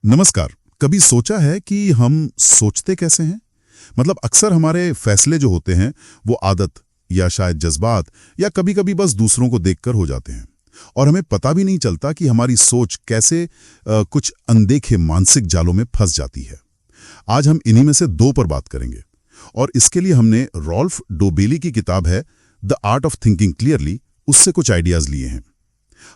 नमस्कार। कभी सोचा है कि हम सोचते कैसे हैं? मतलब अक्सर हमारे फैसले जो होते हैं वो आदत या शायद जज्बात या कभी-कभी बस दूसरों को देखकर हो जाते हैं और हमें पता भी नहीं चलता कि हमारी सोच कैसे कुछ अनदेखे मानसिक जालों में फंस जाती है। आज हम इन्हीं में से दो पर बात करेंगे और इसके लिए हमने रॉल्फ डोबेली की किताब है the art of thinking clearly, उससे कुछ आइडियाज लिए हैं।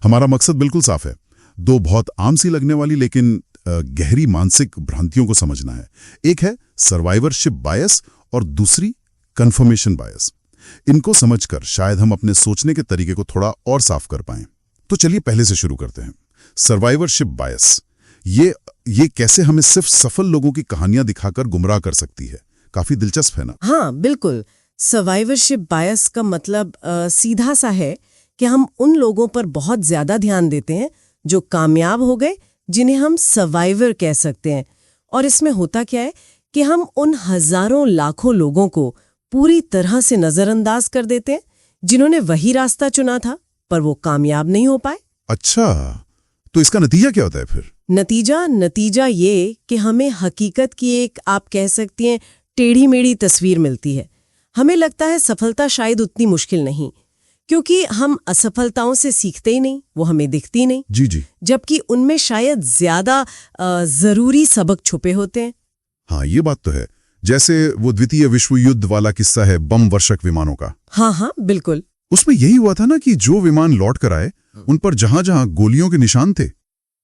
हमारा मकसद बिल्कुल साफ है, दो बहुत आम सी लगने वाली लेकिन गहरी मानसिक भ्रांतियों को समझना है। एक है सर्वाइवरशिप बायस और दूसरी कंफर्मेशन बायस। इनको समझकर शायद हम अपने सोचने के तरीके को थोड़ा और साफ कर पाएं। तो चलिए पहले से शुरू करते हैं। सर्वाइवरशिप बायस, ये कैसे हमें सिर्फ सफल लोगों की कहानियां दिखाकर गुमराह कर सकती है? काफी दिलचस्प है ना? हाँ बिल्कुल। सर्वाइवरशिप बायस का मतलब सीधा सा है कि हम उन लोगों पर बहुत ज्यादा ध्यान देते हैं जो कामयाब हो गए, जिन्हें हम सर्वाइवर कह सकते हैं। और इसमें होता क्या है कि हम उन हजारों लाखों लोगों को पूरी तरह से नजरअंदाज कर देते हैं जिन्होंने वही रास्ता चुना था पर वो कामयाब नहीं हो पाए। अच्छा, तो इसका नतीजा क्या होता है फिर? नतीजा ये कि हमें हकीकत की एक, आप कह सकती हैं, टेढ़ी मेढ़ी तस्वीर मिलती है। हमें लगता है सफलता शायद उतनी मुश्किल नहीं, क्योंकि हम असफलताओं से सीखते ही नहीं, वो हमें दिखती नहीं। जी। जबकि उनमें शायद ज्यादा जरूरी सबक छुपे होते हैं। हाँ, ये बात तो है। जैसे वो द्वितीय विश्व युद्ध वाला किस्सा है बम वर्षक विमानों का। हाँ बिल्कुल। उसमें यही हुआ था ना कि जो विमान लौट कर आए उन पर जहां जहां गोलियों के निशान थे,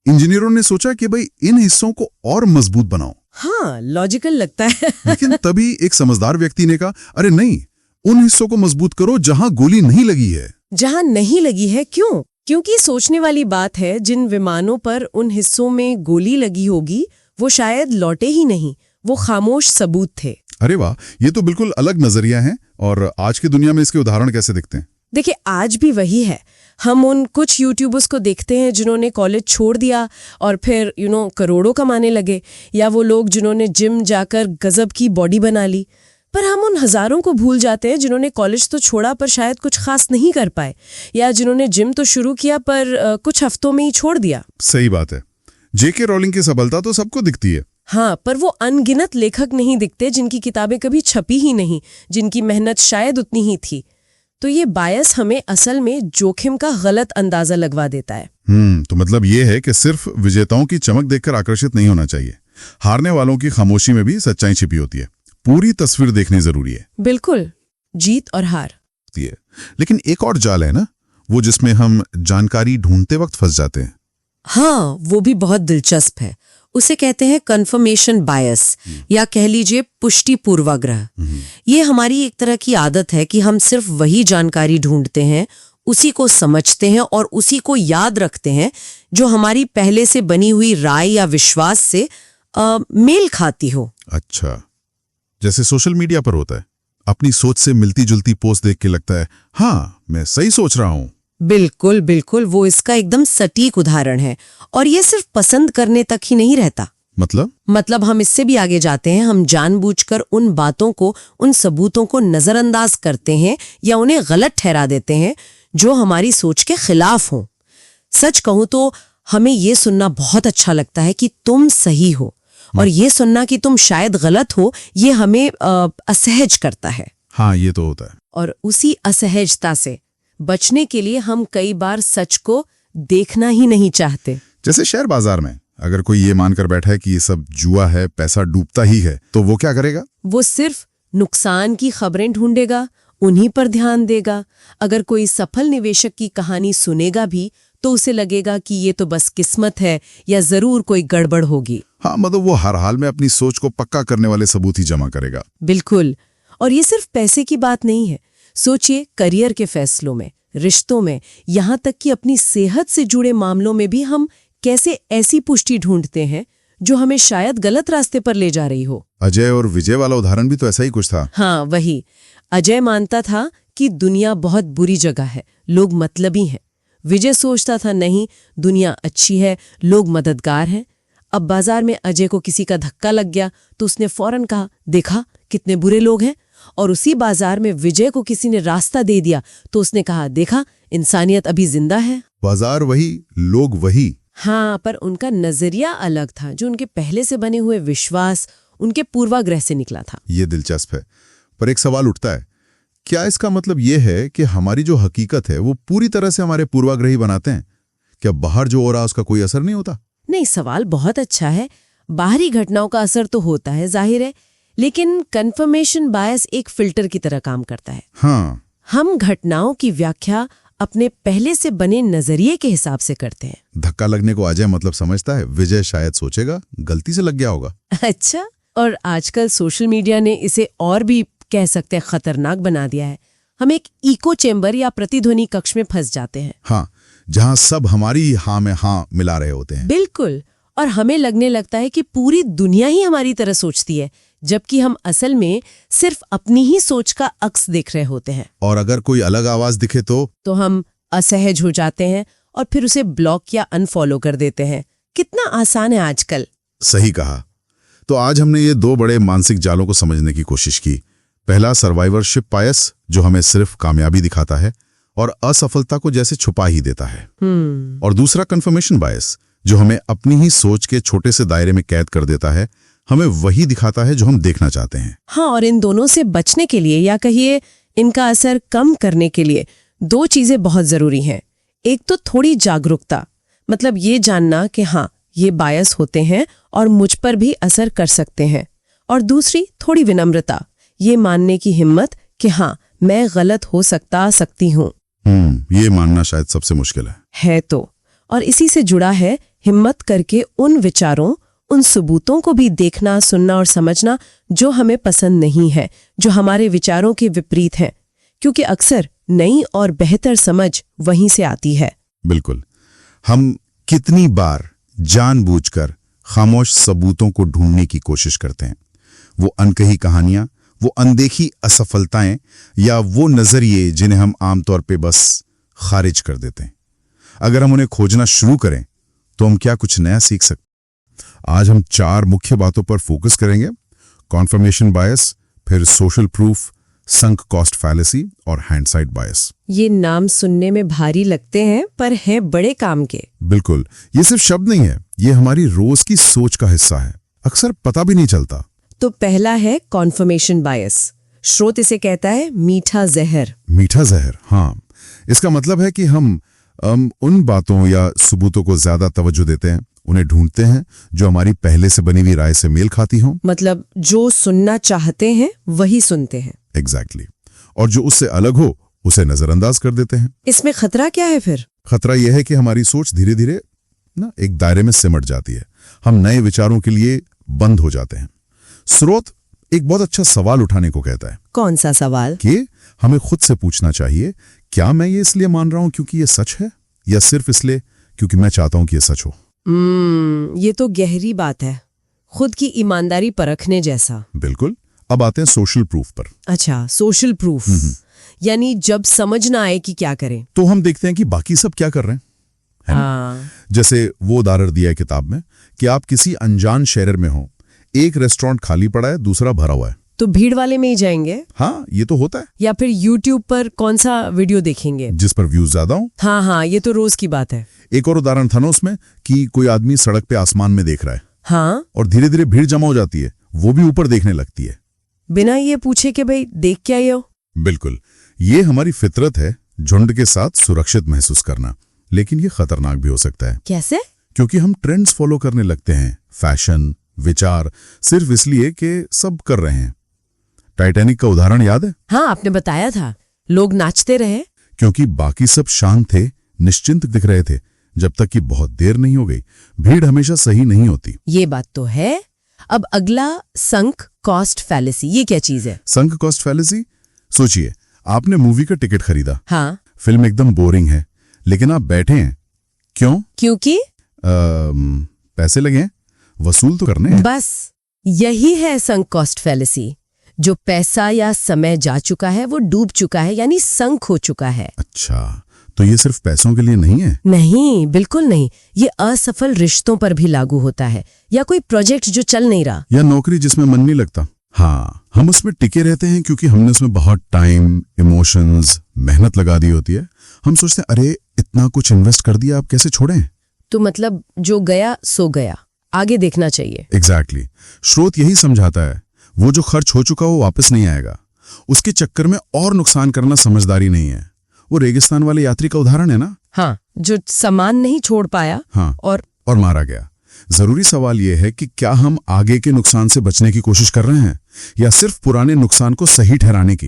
इंजीनियरों ने सोचा कि भाई इन हिस्सों को और मजबूत बनाओ। हाँ, लॉजिकल लगता है। लेकिन तभी एक समझदार व्यक्ति ने कहा, अरे नहीं, उन हिस्सों को मजबूत करो जहां गोली नहीं लगी है। जहां नहीं लगी है क्यों? क्योंकि सोचने वाली बात है, जिन विमानों पर उन हिस्सों में गोली लगी होगी वो शायद लौटे ही नहीं, वो खामोश सबूत थे। अरे वाह, ये तो बिल्कुल अलग नजरिया है। और आज की दुनिया में इसके उदाहरण कैसे दिखते हैं? देखिए, आज भी वही है। हम उन कुछ यूट्यूबर्स को देखते हैं जिन्होंने कॉलेज छोड़ दिया और फिर करोड़ों कमाने लगे, या वो लोग जिन्होंने जिम जाकर गजब की बॉडी बना ली। पर हम उन हजारों को भूल जाते हैं जिन्होंने कॉलेज तो छोड़ा पर शायद कुछ खास नहीं कर पाए, या जिन्होंने जिम तो शुरू किया पर कुछ हफ्तों में ही छोड़ दिया। सही बात है। जेके रॉलिंग की सफलता तो सबको दिखती है। हाँ, पर वो अनगिनत लेखक नहीं दिखते जिनकी किताबें कभी छपी ही नहीं, जिनकी मेहनत शायद उतनी ही थी। तो ये बायस हमें असल में जोखिम का गलत अंदाजा लगवा देता है। तो मतलब ये है कि सिर्फ विजेताओं की चमक देखकर आकर्षित नहीं होना चाहिए। हारने वालों की खामोशी में भी सच्चाई छिपी होती है। पूरी तस्वीर देखनी जरूरी है। बिल्कुल, जीत और हार। लेकिन एक और जाल है ना, वो जिसमें हम जानकारी ढूंढते वक्त फंस जाते हैं। हाँ, वो भी बहुत दिलचस्प है। उसे कहते हैं कन्फर्मेशन बायस, या कह लीजिए पुष्टि पूर्वाग्रह। ये हमारी एक तरह की आदत है कि हम सिर्फ वही जानकारी ढूंढते हैं, उसी को समझते हैं और उसी को याद रखते हैं जो हमारी पहले से बनी हुई राय या विश्वास से मेल खाती हो। अच्छा, जैसे सोशल मीडिया पर होता है, अपनी सोच से मिलती जुलती पोस्ट देख के लगता है हाँ मैं सही सोच रहा हूँ। बिल्कुल, वो इसका एकदम सटीक उदाहरण है। और ये सिर्फ पसंद करने तक ही नहीं रहता। मतलब हम इससे भी आगे जाते हैं। हम जानबूझकर उन बातों को, उन सबूतों को नजरअंदाज करते हैं या उन्हें गलत ठहरा देते हैं जो हमारी सोच के खिलाफ हो। सच कहूं तो हमें ये सुनना बहुत अच्छा लगता है कि तुम सही हो, और ये सुनना कि तुम शायद गलत हो, ये हमें असहज करता है। हाँ, ये तो होता है। और उसी असहजता से बचने के लिए हम कई बार सच को देखना ही नहीं चाहते। जैसे शेयर बाजार में अगर कोई ये मानकर बैठा है कि ये सब जुआ है, पैसा डूबता ही है, तो वो क्या करेगा? वो सिर्फ नुकसान की खबरें ढूंढेगा, उन्हीं पर ध्यान देगा। अगर कोई सफल निवेशक की कहानी सुनेगा भी तो उसे लगेगा कि ये तो बस किस्मत है या जरूर कोई गड़बड़ होगी। हाँ, मतलब वो हर हाल में अपनी सोच को पक्का करने वाले सबूत ही जमा करेगा। बिल्कुल। और ये सिर्फ पैसे की बात नहीं है। सोचिए, करियर के फैसलों में, रिश्तों में, यहाँ तक कि अपनी सेहत से जुड़े मामलों में भी हम कैसे ऐसी पुष्टि ढूंढते हैं जो हमें शायद गलत रास्ते पर ले जा रही हो। अजय और विजय वाला उदाहरण भी तो ऐसा ही कुछ था। हाँ, वही। अजय मानता था कि दुनिया बहुत बुरी जगह है, लोग मतलबी हैं। विजय सोचता था नहीं, दुनिया अच्छी है, लोग मददगार हैं। अब बाजार में अजय को किसी का धक्का लग गया तो उसने फौरन कहा, देखा कितने बुरे लोग हैं। और उसी बाजार में विजय को किसी ने रास्ता दे दिया तो उसने कहा, देखा इंसानियत अभी जिंदा है। बाजार वही, लोग वही। हाँ, पर उनका नजरिया अलग था, जो उनके पहले से बने हुए विश्वास, उनके पूर्वाग्रह से निकला था। ये दिलचस्प है, पर एक सवाल उठता है, क्या इसका मतलब ये है कि हमारी जो हकीकत है वो पूरी तरह से हमारे पूर्वाग्रह ही बनाते हैं? क्या बाहर जो हो रहा है उसका कोई असर नहीं होता? नहीं, सवाल बहुत अच्छा है। बाहरी घटनाओं का असर तो होता है, जाहिर है, लेकिन कन्फर्मेशन बायस एक फिल्टर की तरह काम करता है। हाँ, हम घटनाओं की व्याख्या अपने पहले से बने नजरिए के हिसाब से करते हैं। धक्का लगने को अजय मतलब समझता है, विजय शायद सोचेगा गलती से लग गया होगा। अच्छा, और आजकल सोशल मीडिया ने इसे और भी कह सकते हैं खतरनाक बना दिया है। हम एक इको चेंबर या प्रतिध्वनि कक्ष में फंस जाते हैं। हाँ, जहां सब हमारी हाँ में हाँ मिला रहे होते हैं। बिल्कुल, और हमें लगने लगता है कि पूरी दुनिया ही हमारी तरह सोचती है, जबकि हम असल में सिर्फ अपनी ही सोच का अक्स देख रहे होते हैं। और अगर कोई अलग आवाज दिखे तो हम असहज हो जाते हैं और फिर उसे ब्लॉक या अनफॉलो कर देते हैं। कितना आसान है आजकल। सही कहा। तो आज हमने ये दो बड़े मानसिक जालों को समझने की कोशिश की। पहला सर्वाइवरशिप बायस, जो हमें सिर्फ कामयाबी दिखाता है और असफलता को जैसे छुपा ही देता है। और दूसरा कन्फर्मेशन बायस, जो हमें अपनी ही सोच के छोटे से दायरे में कैद कर देता है, हमें वही दिखाता है जो हम देखना चाहते हैं। हाँ, और इन दोनों से बचने के लिए, या कहिए इनका असर कम करने के लिए, दो चीजें बहुत जरूरी हैं। एक तो थोड़ी जागरूकता, मतलब ये जानना कि हाँ, ये बायस होते हैं और मुझ पर भी असर कर सकते हैं। और दूसरी थोड़ी विनम्रता, ये मानने की हिम्मत कि हाँ, मैं गलत हो सकती हूँ। ये मानना शायद सबसे मुश्किल है तो। और इसी से जुड़ा है हिम्मत करके उन विचारों, उन सबूतों को भी देखना, सुनना और समझना जो हमें पसंद नहीं है, जो हमारे विचारों के विपरीत हैं, क्योंकि अक्सर नई और बेहतर समझ वहीं से आती है। बिल्कुल। हम कितनी बार जानबूझकर खामोश सबूतों को ढूंढने की कोशिश करते हैं। वो अनकही कहानियां, वो अनदेखी असफलताएं, या वो नजरिए जिन्हें हम आमतौर पे बस खारिज कर देते हैं। अगर हम उन्हें खोजना शुरू करें तो हम क्या कुछ नया सीख सकते। आज हम 4 मुख्य बातों पर फोकस करेंगे: कॉन्फर्मेशन बायस, फिर social proof, sunk cost fallacy और हाइंडसाइट बायस। ये नाम सुनने में भारी लगते हैं, पर हैं बड़े काम के। बिल्कुल, ये सिर्फ शब्द नहीं है, ये हमारी रोज की सोच का हिस्सा है, अक्सर पता भी नहीं चलता। तो पहला है कॉन्फर्मेशन बायस। स्रोत इसे कहता है मीठा जहर। मीठा जहर, हाँ। इसका मतलब है कि हम उन बातों या सबूतों को ज्यादा तवज्जो देते हैं, उन्हें ढूंढते हैं जो हमारी पहले से बनी हुई राय से मेल खाती हो। मतलब जो सुनना चाहते हैं वही सुनते हैं। एग्जैक्टली। और जो उससे अलग हो उसे नजरअंदाज कर देते हैं। इसमें खतरा क्या है फिर? खतरा यह है कि हमारी सोच धीरे धीरे एक दायरे में सिमट जाती है। हम नए विचारों के लिए बंद हो जाते हैं। स्रोत एक बहुत अच्छा सवाल उठाने को कहता है। कौन सा सवाल? कि हमें खुद से पूछना चाहिए, क्या मैं ये इसलिए मान रहा हूं क्योंकि ये सच है, या सिर्फ इसलिए क्योंकि मैं चाहता हूं कि ये सच हो। ये तो गहरी बात है, खुद की ईमानदारी परखने जैसा। बिल्कुल। अब आते हैं सोशल प्रूफ पर। अच्छा, सोशल प्रूफ, यानी जब समझ ना आए कि क्या करें तो हम देखते हैं कि बाकी सब क्या कर रहे हैं, है ना? जैसे वो उदाहरण दिया है किताब में कि आप किसी अनजान शहर में हो, एक रेस्टोरेंट खाली पड़ा है, दूसरा भरा हुआ है, तो भीड़ वाले में ही जाएंगे। हाँ, ये तो होता है। या फिर YouTube पर कौन सा वीडियो देखेंगे जिस पर व्यूज ज्यादा हो। हाँ, ये तो रोज की बात है। एक और उदाहरण था ना उसमें कि कोई आदमी सड़क पे आसमान में देख रहा है, हाँ, और धीरे धीरे भीड़ जमा हो जाती है, वो भी ऊपर देखने लगती है, बिना ये पूछे कि भाई देख क्या ये हो। बिल्कुल, ये हमारी फितरत है, झुंड के साथ सुरक्षित महसूस करना। लेकिन ये खतरनाक भी हो सकता है। कैसे? क्योंकि हम ट्रेंड्स फॉलो करने लगते हैं, फैशन, विचार, सिर्फ इसलिए कि सब कर रहे हैं। टाइटैनिक का उदाहरण याद है? हाँ, आपने बताया था, लोग नाचते रहे क्योंकि बाकी सब शांत थे, निश्चिंत दिख रहे थे, जब तक कि बहुत देर नहीं हो गई। भीड़ हमेशा सही नहीं होती। ये बात तो है। अब अगला, संक कॉस्ट फैलेसी, ये क्या चीज है? संक कॉस्ट फैलेसी, सोचिए, आपने मूवी का टिकट खरीदा, हाँ, फिल्म एकदम बोरिंग है, लेकिन आप बैठे हैं। क्यों? क्योंकि पैसे लगे हैं, वसूल तो करने हैं। बस यही है संक कॉस्ट फैलेसी। जो पैसा या समय जा चुका है वो डूब चुका है, यानी संक हो चुका है। अच्छा, तो ये सिर्फ पैसों के लिए नहीं है? नहीं, बिल्कुल नहीं। ये असफल रिश्तों पर भी लागू होता है, या कोई प्रोजेक्ट जो चल नहीं रहा, या नौकरी जिसमें मन नहीं लगता। हाँ, हम उसमें टिके रहते हैं क्योंकि हमने उसमें बहुत टाइम, इमोशंस, मेहनत लगा दी होती है। हम सोचते हैं, अरे इतना कुछ इन्वेस्ट कर दिया, आप कैसे छोड़ें? तो मतलब जो गया सो गया, आगे देखना चाहिए। एग्जैक्टली स्रोत यही समझाता है, वो जो खर्च हो चुका वो वापस नहीं आएगा। उसके चक्कर में और नुकसान करना समझदारी नहीं है। वो रेगिस्तान वाले यात्री का उदाहरण है ना। हाँ, जो सामान नहीं छोड़ पाया। हाँ, और मारा गया। जरूरी सवाल यह है कि क्या हम आगे के नुकसान से बचने की कोशिश कर रहे हैं या सिर्फ पुराने नुकसान को सही ठहराने की।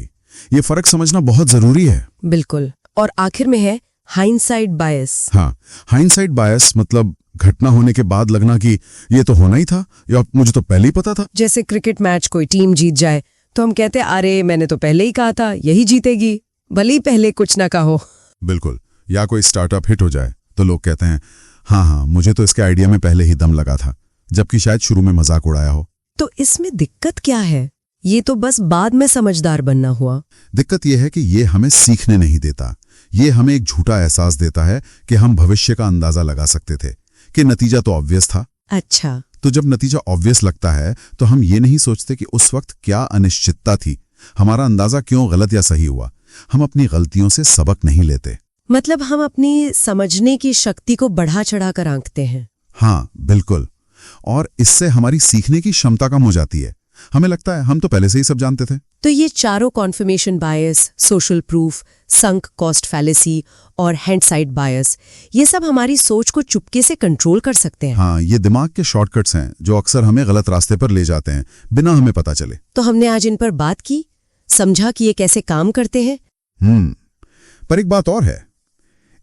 ये फर्क समझना बहुत जरूरी है। बिल्कुल। और आखिर में है हाइंडसाइट बायस। हाँ, हाइंडसाइट बायस मतलब घटना होने के बाद लगना कि ये तो होना ही था या मुझे तो पहले ही पता था। जैसे क्रिकेट मैच कोई टीम जीत जाए तो हम कहते अरे मैंने तो पहले ही कहा था यही जीतेगी, भले ही पहले कुछ ना कहो। बिल्कुल। या कोई स्टार्टअप हिट हो जाए तो लोग कहते हैं हाँ, मुझे तो इसके आइडिया में पहले ही दम लगा था, जबकि शायद शुरू में मजाक उड़ाया हो। तो इसमें दिक्कत क्या है? ये तो बस बाद में समझदार बनना हुआ। दिक्कत यह है कि ये हमें सीखने नहीं देता। ये हमें एक झूठा एहसास देता है कि हम भविष्य का अंदाजा लगा सकते थे, कि नतीजा तो ऑब्वियस था। अच्छा, तो जब नतीजा ऑब्वियस लगता है तो हम ये नहीं सोचते कि उस वक्त क्या अनिश्चितता थी, हमारा अंदाजा क्यों गलत या सही हुआ। हम अपनी गलतियों से सबक नहीं लेते। मतलब हम अपनी समझने की शक्ति को बढ़ा चढ़ा कर आंकते हैं। हाँ, बिल्कुल। और इससे हमारी सीखने की क्षमता कम हो जाती है। हमें लगता है हम तो पहले से ही सब जानते थे। तो ये चारों कॉन्फर्मेशन बायस, social proof, sunk cost fallacy और हाइंडसाइट बायस, ये सब हमारी सोच को चुपके से कंट्रोल कर सकते हैं। हाँ, ये दिमाग के शॉर्टकट्स हैं जो अक्सर हमें गलत रास्ते पर ले जाते हैं बिना हमें पता चले। तो हमने आज इन पर बात की, समझा कि ये कैसे काम करते हैं। पर एक बात और है,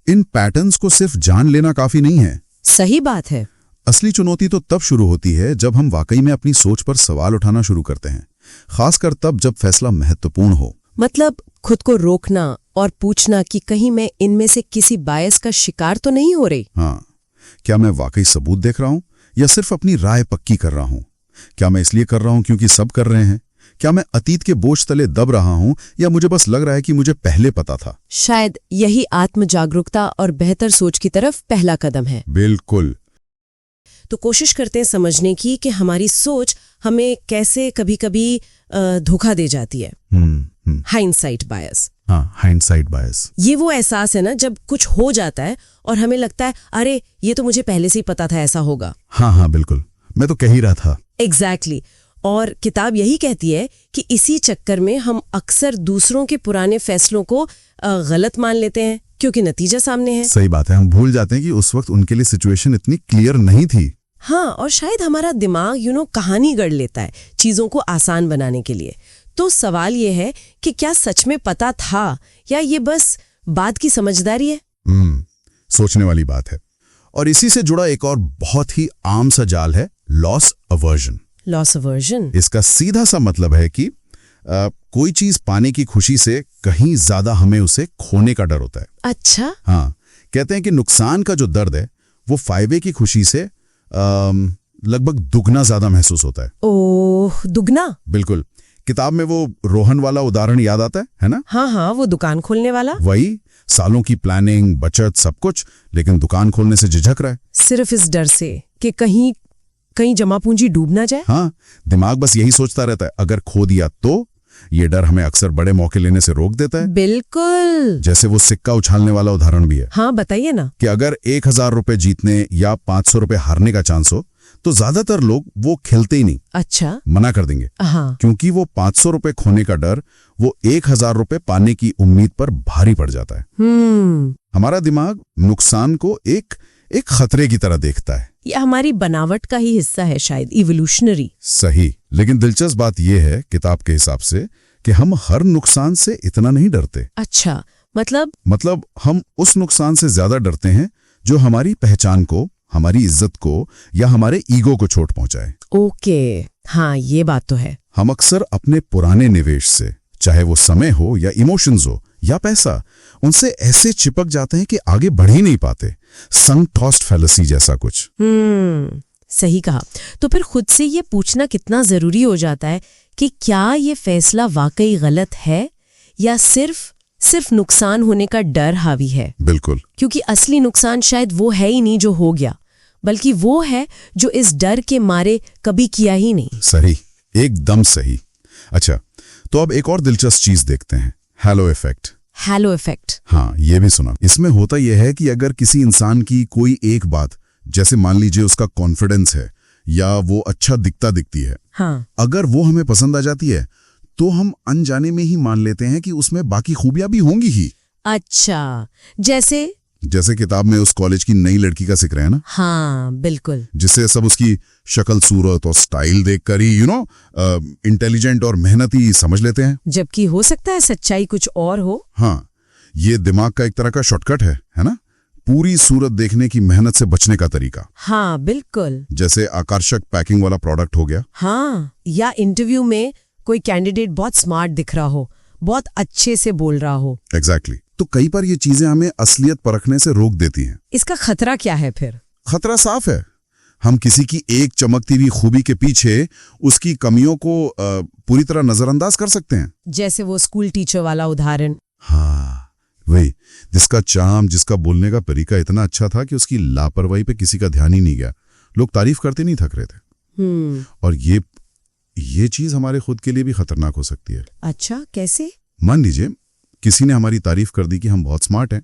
इन पैटर्न्स को सिर्फ जान लेना काफी नहीं है। सही बात है। असली चुनौती तो तब शुरू होती है जब हम वाकई में अपनी सोच पर सवाल उठाना शुरू करते हैं, खासकर तब जब फैसला महत्वपूर्ण हो। मतलब खुद को रोकना और पूछना कि कहीं मैं इनमें से किसी बायस का शिकार तो नहीं हो रही। हाँ, क्या मैं वाकई सबूत देख रहा हूं या सिर्फ अपनी राय पक्की कर रहा हूं? क्या मैं इसलिए कर रहा हूं क्योंकि सब कर रहे हैं? क्या मैं अतीत के बोझ तले दब रहा हूं या मुझे बस लग रहा है कि मुझे पहले पता था? शायद यही आत्म जागरूकता और बेहतर सोच की तरफ पहला कदम है। बिल्कुल। तो कोशिश करते हैं समझने की कि हमारी सोच हमें कैसे कभी-कभी धोखा दे जाती है। हाइंडसाइट बायस। हाँ, हाइंडसाइट बायस। ये वो एहसास है ना जब कुछ हो जाता है और हमें लगता है अरे ये तो मुझे पहले से ही पता था ऐसा होगा। हाँ, बिल्कुल, मैं तो कह ही रहा था। एग्जैक्टली। और किताब यही कहती है कि इसी चक्कर में हम अक्सर दूसरों के पुराने फैसलों को गलत मान लेते हैं क्योंकि नतीजा सामने है। सही बात है, हम भूल जाते हैं कि उस वक्त उनके लिए सिचुएशन इतनी क्लियर नहीं थी। हाँ, और शायद हमारा दिमाग कहानी गढ़ लेता है चीजों को आसान बनाने के लिए। तो सवाल ये है कि क्या सच में पता था या ये बस बाद की समझदारी है? सोचने वाली बात है। और इसी से जुड़ा एक और बहुत ही आम सा जाल है लॉस अवर्जन। Loss aversion. इसका सीधा सा मतलब है कि कोई चीज पाने की खुशी से कहीं ज्यादा हमें उसे खोने का डर होता है। अच्छा। हाँ, कहते हैं कि नुकसान का जो दर्द है वो फायदे की खुशी से लगभग दुगना ज्यादा महसूस होता है। ओह, दुगना। बिल्कुल। किताब में वो रोहन वाला उदाहरण याद आता है ना? हाँ, वो दुकान खोलने वाला। वही, सालों की प्लानिंग, बचत, सब कुछ, लेकिन दुकान खोलने से झिझक रहा है सिर्फ इस डर से कि कहीं जमा पूंजी डूब ना जाए। हाँ, दिमाग बस यही सोचता रहता है, अगर खो दिया तो। ये डर हमें अक्सर बड़े मौके लेने से रोक देता है। बिल्कुल। जैसे वो सिक्का उछालने वाला उदाहरण भी है। हाँ, बताइए ना। कि अगर 1000 रुपए जीतने या 500 रुपए हारने का चांस हो तो ज्यादातर लोग वो खेलते ही नहीं। अच्छा। मना कर देंगे। हाँ। क्योंकि वो 500 रुपए खोने का डर वो 1000 रुपए पाने की उम्मीद पर भारी पड़ जाता है। हमारा दिमाग नुकसान को एक खतरे की तरह देखता है। यह हमारी बनावट का ही हिस्सा है, शायद इवोल्यूशनरी। सही। लेकिन दिलचस्प बात यह है किताब के हिसाब से कि हम हर नुकसान से इतना नहीं डरते। अच्छा, मतलब हम उस नुकसान से ज्यादा डरते हैं जो हमारी पहचान को, हमारी इज्जत को या हमारे ईगो को चोट पहुंचाए। ओके, हाँ, ये बात तो है। हम अक्सर अपने पुराने निवेश से, चाहे वो समय हो या इमोशंस हो या पैसा, उनसे ऐसे चिपक जाते हैं कि आगे बढ़ ही नहीं पाते। संक कॉस्ट फैलेसी जैसा कुछ। सही कहा। तो फिर खुद से ये पूछना कितना जरूरी हो जाता है कि क्या ये फैसला वाकई गलत है या सिर्फ नुकसान होने का डर हावी है। बिल्कुल। क्योंकि असली नुकसान शायद वो है ही नहीं जो हो गया, बल्कि वो है जो इस डर के मारे कभी किया ही नहीं। सही, एकदम सही। अच्छा, तो अब एक और दिलचस्प चीज देखते हैं, हैलो इफेक्ट। Hello effect. हाँ, ये भी सुना। इसमें होता यह है कि अगर किसी इंसान की कोई एक बात जैसे मान लीजिए उसका कॉन्फिडेंस है या वो अच्छा दिखती है, हाँ, अगर वो हमें पसंद आ जाती है तो हम अनजाने में ही मान लेते हैं कि उसमें बाकी खूबियां भी होंगी ही। अच्छा, जैसे किताब में उस कॉलेज की नई लड़की का जिक्र है ना, हाँ बिल्कुल, जिसे सब उसकी शक्ल सूरत और स्टाइल देखकर ही इंटेलिजेंट और मेहनती समझ लेते हैं, जबकि हो सकता है सच्चाई कुछ और हो। हाँ, ये दिमाग का एक तरह का शॉर्टकट है ना, पूरी सूरत देखने की मेहनत से बचने का तरीका। हाँ बिल्कुल, जैसे आकर्षक पैकिंग वाला प्रोडक्ट हो गया। हाँ, या इंटरव्यू में कोई कैंडिडेट बहुत स्मार्ट दिख रहा हो, बहुत अच्छे से बोल रहा हो। एग्जैक्टली। तो कई बार ये चीजें हमें असलियत परखने से रोक देती हैं। इसका खतरा क्या है फिर? खतरा साफ है, हम किसी की एक चमकती हुई खूबी के पीछे उसकी कमियों को पूरी तरह नजरअंदाज कर सकते हैं। जैसे वो स्कूल टीचर वाला उदाहरण। हाँ, वही, जिसका चार्म, जिसका बोलने का तरीका इतना अच्छा था कि उसकी लापरवाही पे किसी का ध्यान ही नहीं गया, लोग तारीफ करते नहीं थक रहे थे। और ये चीज हमारे खुद के लिए भी खतरनाक हो सकती है। अच्छा, कैसे? मान लीजिए किसी ने हमारी तारीफ कर दी कि हम बहुत स्मार्ट हैं,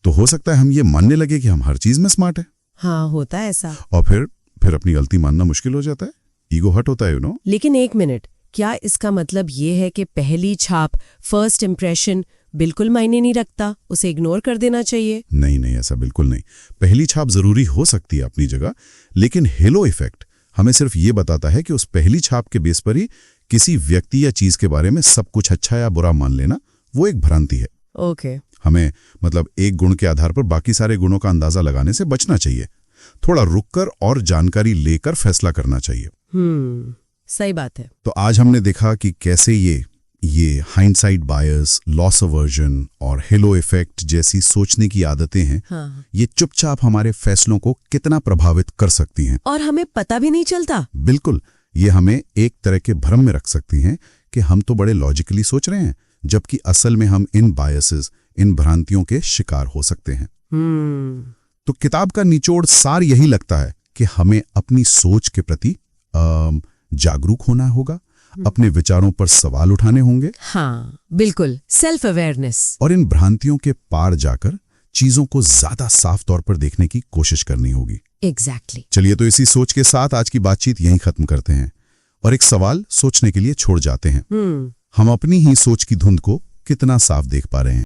तो हो सकता है हम ये मानने लगे कि हम हर चीज में स्मार्ट हैं। हाँ, होता है ऐसा। और फिर अपनी गलती मानना मुश्किल हो जाता है, ईगो हर्ट होता है, लेकिन एक मिनट, क्या इसका मतलब ये है कि पहली छाप, फर्स्ट इंप्रेशन बिल्कुल मायने नहीं रखता, उसे इग्नोर कर देना चाहिए? नहीं, ऐसा बिल्कुल नहीं। पहली छाप जरूरी हो सकती है अपनी जगह, लेकिन हेलो इफेक्ट हमें सिर्फ ये बताता है कि उस पहली छाप के बेस पर ही किसी व्यक्ति या चीज के बारे में सब कुछ अच्छा या बुरा मान लेना वो एक भ्रांति है। ओके। हमें एक गुण के आधार पर बाकी सारे गुणों का अंदाजा लगाने से बचना चाहिए। थोड़ा रुककर और जानकारी लेकर फैसला करना चाहिए। सही बात है। तो आज हमने देखा कि कैसे ये हाइंडसाइट बायस, लॉस अवर्जन और हेलो इफेक्ट जैसी सोचने की आदतें हैं, हाँ। ये चुपचाप हमारे फैसलों को कितना प्रभावित कर सकती हैं और हमें पता भी नहीं चलता। बिल्कुल, ये हमें एक तरह के भ्रम में रख सकती हैं कि हम तो बड़े लॉजिकली सोच रहे हैं, जबकि असल में हम इन बायसेस, इन भ्रांतियों के शिकार हो सकते हैं। तो किताब का निचोड़ सार यही लगता है कि हमें अपनी सोच के प्रति जागरूक होना होगा, अपने विचारों पर सवाल उठाने होंगे। हाँ बिल्कुल, सेल्फ अवेयरनेस। और इन भ्रांतियों के पार जाकर चीजों को ज्यादा साफ तौर पर देखने की कोशिश करनी होगी। एग्जैक्टली। चलिए, तो इसी सोच के साथ आज की बातचीत यहीं खत्म करते हैं और एक सवाल सोचने के लिए छोड़ जाते हैं। हम अपनी ही सोच की धुंध को कितना साफ देख पा रहे हैं?